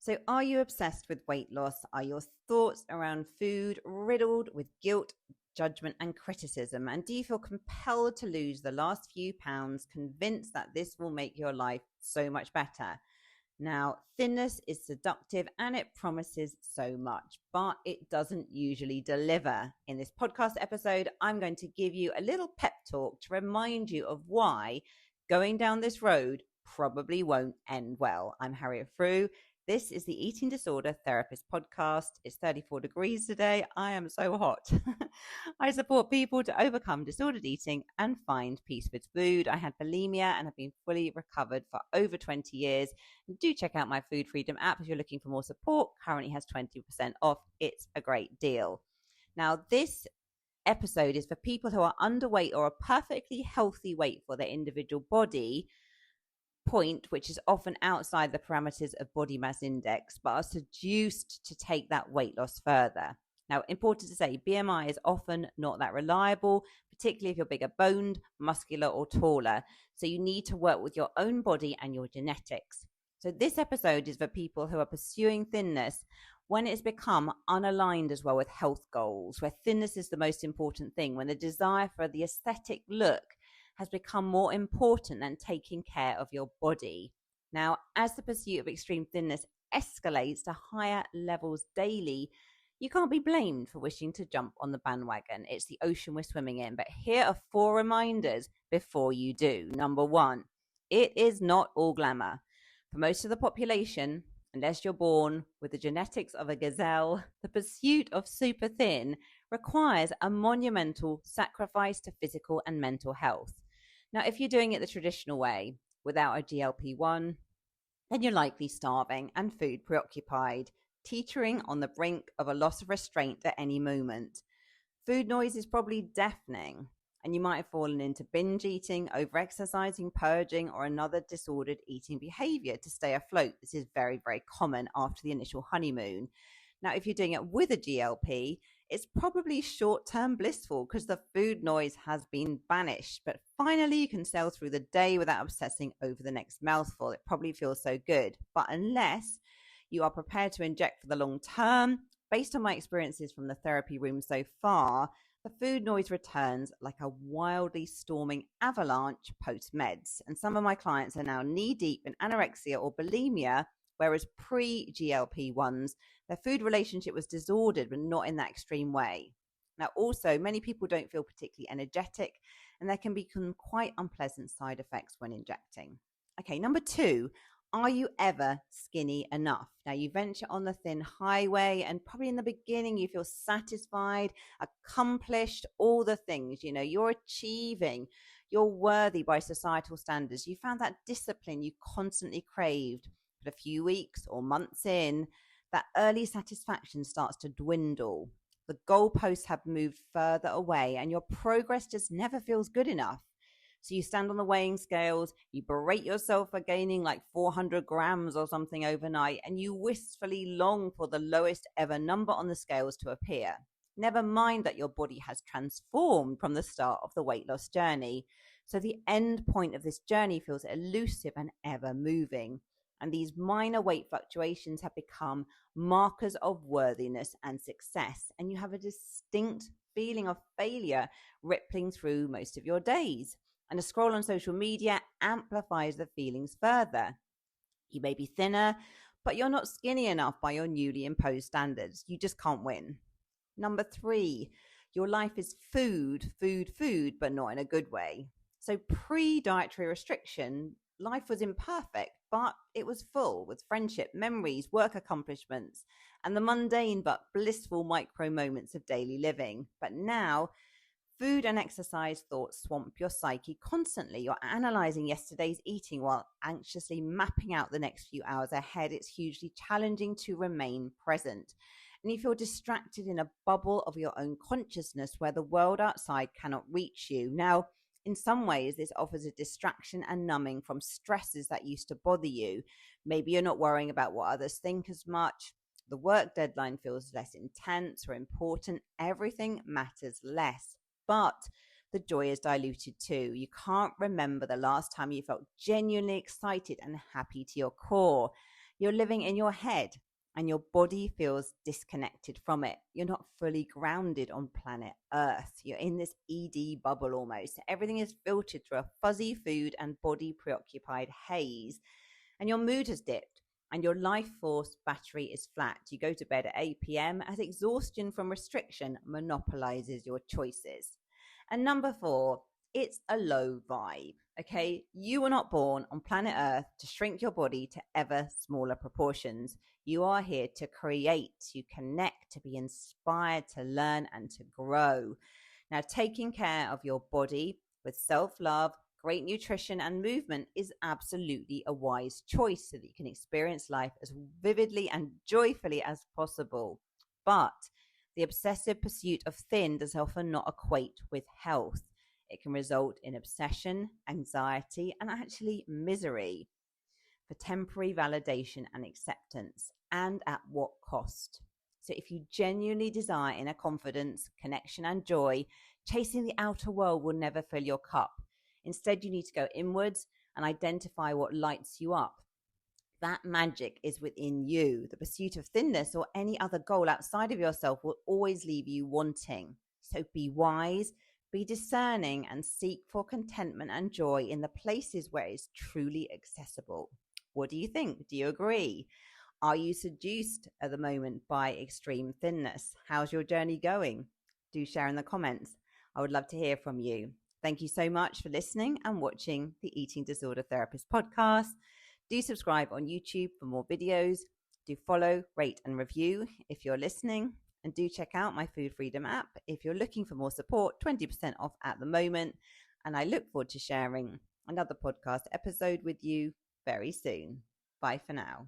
So, are you obsessed with weight loss? Are your thoughts around food riddled with guilt, judgment, and criticism? And do you feel compelled to lose the last few pounds, convinced that this will make your life so much better? Now, thinness is seductive and it promises so much, but it doesn't usually deliver. In this podcast episode, I'm going to give you a little pep talk to remind you of why going down this road probably won't end well. I'm Harriet Frew. This is the Eating Disorder Therapist podcast. It's 34 degrees today. I am so hot. I support people to overcome disordered eating and find peace with food. I had bulimia and have been fully recovered for over 20 years. Do check out my Food Freedom app if you're looking for more support. Currently has 20% off. It's a great deal. Now, this episode is for people who are underweight or a perfectly healthy weight for their individual body point, which is often outside the parameters of body mass index, but are seduced to take that weight loss further. Now, important to say, BMI is often not that reliable, particularly if you're bigger boned, muscular, or taller. So you need to work with your own body and your genetics. So this episode is for people who are pursuing thinness when it's become unaligned as well with health goals, where thinness is the most important thing, when the desire for the aesthetic look has become more important than taking care of your body. Now, as the pursuit of extreme thinness escalates to higher levels daily, you can't be blamed for wishing to jump on the bandwagon. It's the ocean we're swimming in. But here are 4 reminders before you do. Number 1, it is not all glamour. For most of the population, unless you're born with the genetics of a gazelle, the pursuit of super thin requires a monumental sacrifice to physical and mental health. Now, if you're doing it the traditional way, without a GLP-1, then you're likely starving and food preoccupied, teetering on the brink of a loss of restraint at any moment. Food noise is probably deafening, and you might have fallen into binge eating, over-exercising, purging, or another disordered eating behavior to stay afloat. This is very, very common after the initial honeymoon. Now, if you're doing it with a GLP, it's probably short-term blissful because the food noise has been banished. But finally, you can sail through the day without obsessing over the next mouthful. It probably feels so good. But unless you are prepared to inject for the long term, based on my experiences from the therapy room so far, the food noise returns like a wildly storming avalanche post-meds. And some of my clients are now knee-deep in anorexia or bulimia, whereas pre-GLP-1s, their food relationship was disordered, but not in that extreme way. Now, also, many people don't feel particularly energetic, and there can be quite unpleasant side effects when injecting. Okay, number 2, are you ever skinny enough? Now, you venture on the thin highway, and probably in the beginning, you feel satisfied, accomplished, all the things, you're achieving, you're worthy by societal standards. You found that discipline you constantly craved. But a few weeks or months in, that early satisfaction starts to dwindle. The goalposts have moved further away and your progress just never feels good enough. So you stand on the weighing scales, you berate yourself for gaining like 400 grams or something overnight, and you wistfully long for the lowest ever number on the scales to appear. Never mind that your body has transformed from the start of the weight loss journey. So the end point of this journey feels elusive and ever moving. And these minor weight fluctuations have become markers of worthiness and success. And you have a distinct feeling of failure rippling through most of your days. And a scroll on social media amplifies the feelings further. You may be thinner, but you're not skinny enough by your newly imposed standards. You just can't win. Number 3, your life is food, but not in a good way. So pre-dietary restriction, life was imperfect, but it was full with friendship, memories, work accomplishments, and the mundane but blissful micro moments of daily living. But now, food and exercise thoughts swamp your psyche constantly. You're analyzing yesterday's eating while anxiously mapping out the next few hours ahead. It's hugely challenging to remain present. And you feel distracted in a bubble of your own consciousness where the world outside cannot reach you. Now, in some ways, this offers a distraction and numbing from stresses that used to bother you. Maybe you're not worrying about what others think as much. The work deadline feels less intense or important. Everything matters less. But the joy is diluted too. You can't remember the last time you felt genuinely excited and happy to your core. You're living in your head and your body feels disconnected from it. You're not fully grounded on planet Earth. You're in this ED bubble almost. Everything is filtered through a fuzzy food and body preoccupied haze. And your mood has dipped and your life force battery is flat. You go to bed at 8 p.m. as exhaustion from restriction monopolizes your choices. And number 4, it's a low vibe. Okay, you were not born on planet Earth to shrink your body to ever smaller proportions. You are here to create, to connect, to be inspired, to learn, and to grow. Now, taking care of your body with self love, great nutrition, and movement is absolutely a wise choice so that you can experience life as vividly and joyfully as possible. But the obsessive pursuit of thin does often not equate with health. It can result in obsession, anxiety, and actually misery for temporary validation and acceptance. And at what cost? So, if you genuinely desire inner confidence, connection, and joy, chasing the outer world will never fill your cup. Instead, you need to go inwards and identify what lights you up. That magic is within you. The pursuit of thinness or any other goal outside of yourself will always leave you wanting. So be wise, be discerning, and seek for contentment and joy in the places where it's truly accessible. What do you think? Do you agree? Are you seduced at the moment by extreme thinness? How's your journey going? Do share in the comments. I would love to hear from you. Thank you so much for listening and watching the Eating Disorder Therapist podcast. Do subscribe on YouTube for more videos. Do follow, rate, and review if you're listening. And do check out my Food Freedom app if you're looking for more support, 20% off at the moment. And I look forward to sharing another podcast episode with you very soon. Bye for now.